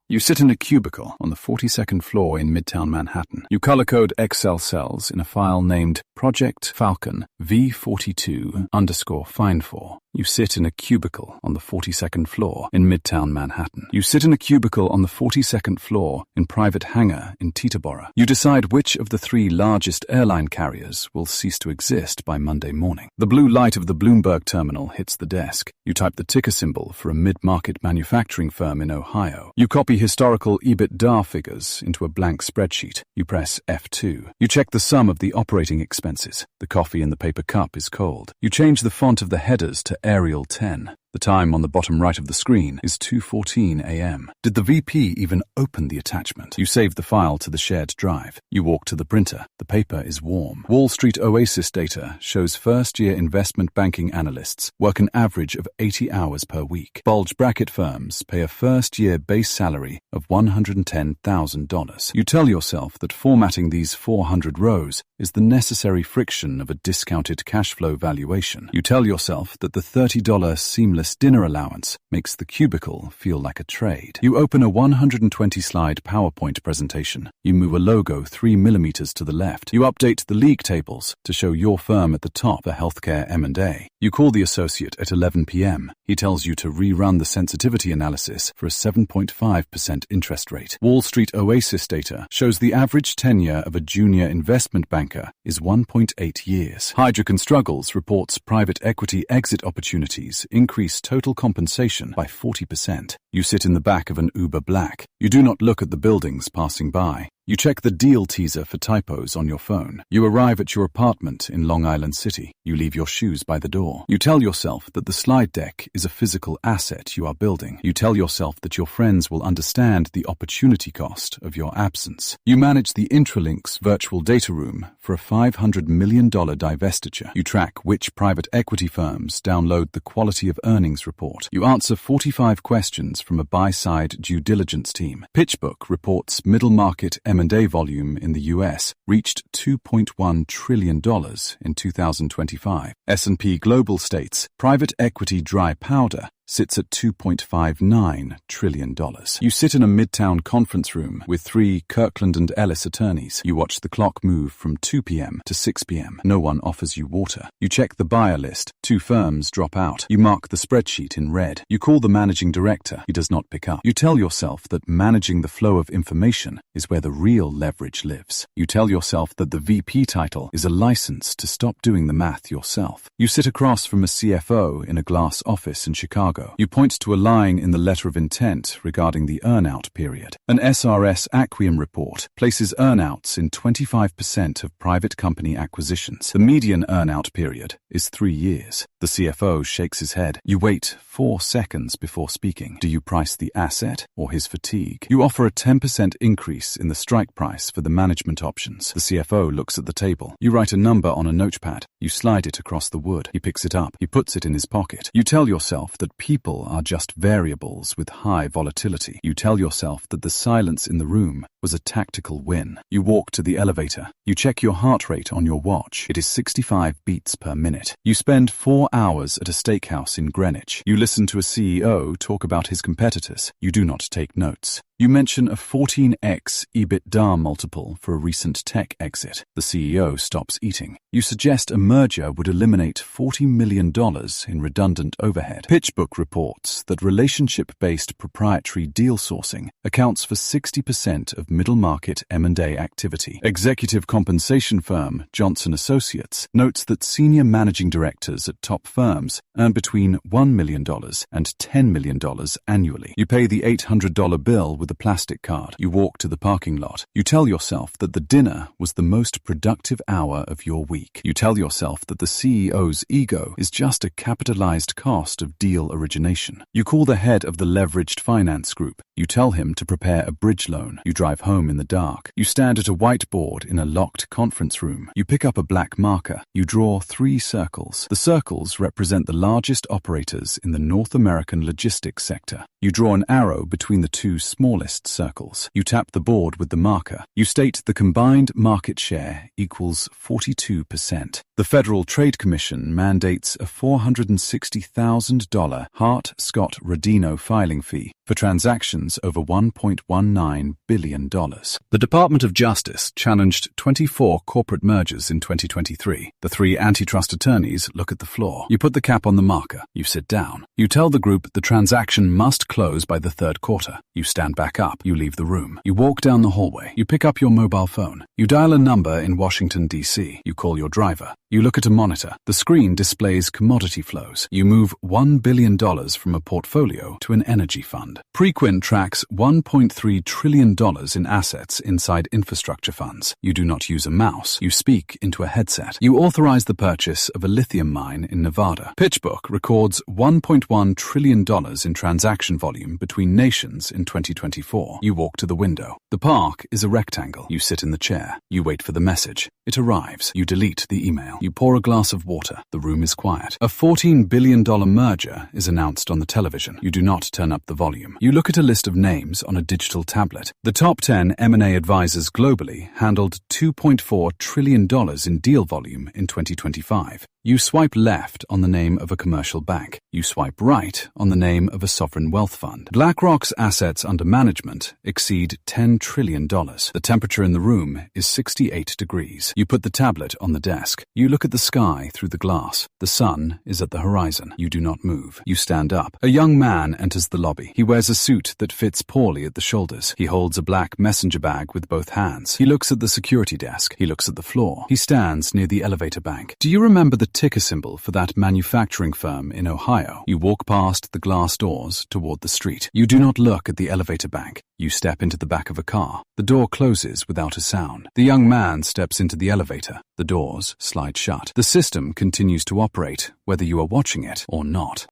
You sit in a cubicle on the 42nd floor in Midtown Manhattan. You color code Excel cells in a file named Project Falcon V42_Find4. You sit in a cubicle on the 42nd floor in Midtown Manhattan. You sit in a cubicle on the 42nd floor in Private Hangar in Teterboro. You decide which of the 3 largest airline carriers will cease to exist by Monday morning. The blue light of the Bloomberg terminal hits the desk. You type the ticker symbol for a mid-market manufacturing firm in Ohio. You copy historical EBITDA figures into a blank spreadsheet. You press F2. You check the sum of the operating expenses. The coffee in the paper cup is cold. You change the font of the headers to Arial 10. The time on the bottom right of the screen is 2:14 a.m. Did the VP even open the attachment? You save the file to the shared drive. You walk to the printer. The paper is warm. Wall Street Oasis data shows first-year investment banking analysts work an average of 80 hours per week. Bulge bracket firms pay a first-year base salary of $110,000. You tell yourself that formatting these 400 rows is the necessary friction of a discounted cash flow valuation. You tell yourself that the $30 seamless dinner allowance makes the cubicle feel like a trade. You open a 120-slide PowerPoint presentation. You move a logo 3 millimeters to the left. You update the league tables to show your firm at the top for healthcare M&A. You call the associate at 11 p.m. He tells you to rerun the sensitivity analysis for a 7.5% interest rate. Wall Street Oasis data shows the average tenure of a junior investment banker is 1.8 years. Heidrick & Struggles reports private equity exit opportunities increase total compensation by 40%. You sit in the back of an Uber Black. You do not look at the buildings passing by. You check the deal teaser for typos on your phone. You arrive at your apartment in Long Island City. You leave your shoes by the door. You tell yourself that the slide deck is a physical asset you are building. You tell yourself that your friends will understand the opportunity cost of your absence. You manage the Intralinks virtual data room for a $500 million divestiture. You track which private equity firms download the quality of earnings report. You answer 45 questions from a buy-side due diligence team. PitchBook reports middle market M&A volume in the US reached $2.1 trillion in 2025. S&P Global states private equity dry powder sits at $2.59 trillion. You sit in a Midtown conference room with 3 Kirkland & Ellis attorneys. You watch the clock move from 2 p.m. to 6 p.m. No one offers you water. You check the buyer list. 2 firms drop out. You mark the spreadsheet in red. You call the managing director. He does not pick up. You tell yourself that managing the flow of information is where the real leverage lives. You tell yourself that the VP title is a license to stop doing the math yourself. You sit across from a CFO in a glass office in Chicago. You point to a line in the letter of intent regarding the earnout period. An SRS Acquium report places earnouts in 25% of private company acquisitions. The median earnout period is 3 years. The CFO shakes his head. You wait 4 seconds before speaking. Do you price the asset or his fatigue? You offer a 10% increase in the strike price for the management options. The CFO looks at the table. You write a number on a notepad. You slide it across the wood. He picks it up. He puts it in his pocket. You tell yourself that people are just variables with high volatility. You tell yourself that the silence in the room was a tactical win. You walk to the elevator. You check your heart rate on your watch. It is 65 beats per minute. You spend 4 hours at a steakhouse in Greenwich. You listen to a CEO talk about his competitors. You do not take notes. You mention a 14x EBITDA multiple for a recent tech exit. The CEO stops eating. You suggest a merger would eliminate $40 million in redundant overhead. PitchBook reports that relationship-based proprietary deal sourcing accounts for 60% of middle-market M&A activity. Executive compensation firm Johnson Associates notes that senior managing directors at top firms earn between $1 million and $10 million annually. You pay the $800 bill with a plastic card. You walk to the parking lot. You tell yourself that the dinner was the most productive hour of your week. You tell yourself that the CEO's ego is just a capitalized cost of deal origination. You call the head of the leveraged finance group. You tell him to prepare a bridge loan. You drive home in the dark. You stand at a whiteboard in a locked conference room. You pick up a black marker. You draw 3 circles. The circles represent the largest operators in the North American logistics sector. You draw an arrow between the 2 smallest circles. You tap the board with the marker. You state the combined market share equals 42%. The Federal Trade Commission mandates a $460,000 Hart-Scott-Rodino filing fee for transactions over $1.19 billion. The Department of Justice challenged 24 corporate mergers in 2023. The 3 antitrust attorneys look at the floor. You put the cap on the marker. You sit down. You tell the group the transaction must close by the 3rd quarter. You stand back up. You leave the room. You walk down the hallway. You pick up your mobile phone. You dial a number in Washington, D.C. You call your driver. You look at a monitor. The screen displays commodity flows. You move $1 billion from a portfolio to an energy fund. Preqin tracks $1.3 trillion in assets inside infrastructure funds. You do not use a mouse. You speak into a headset. You authorize the purchase of a lithium mine in Nevada. PitchBook records $1.1 trillion in transaction volume between nations in 2024. You walk to the window. The park is a rectangle. You sit in the chair. You wait for the message. It arrives. You delete the email. You pour a glass of water. The room is quiet. A $14 billion merger is announced on the television. You do not turn up the volume. You look at a list of names on a digital tablet. The top 10 M&A advisors globally handled $2.4 trillion in deal volume in 2025. You swipe left on the name of a commercial bank. You swipe right on the name of a sovereign wealth fund. BlackRock's assets under management exceed $10 trillion. The temperature in the room is 68 degrees. You put the tablet on the desk. You look at the sky through the glass. The sun is at the horizon. You do not move. You stand up. A young man enters the lobby. He wears a suit that fits poorly at the shoulders. He holds a black messenger bag with both hands. He looks at the security desk. He looks at the floor. He stands near the elevator bank. Do you remember the ticker symbol for that manufacturing firm in Ohio? You walk past the glass doors toward the street. You do not look at the elevator bank. You step into the back of a car. The door closes without a sound. The young man steps into the elevator. The doors slide shut. The system continues to operate, whether you are watching it or not.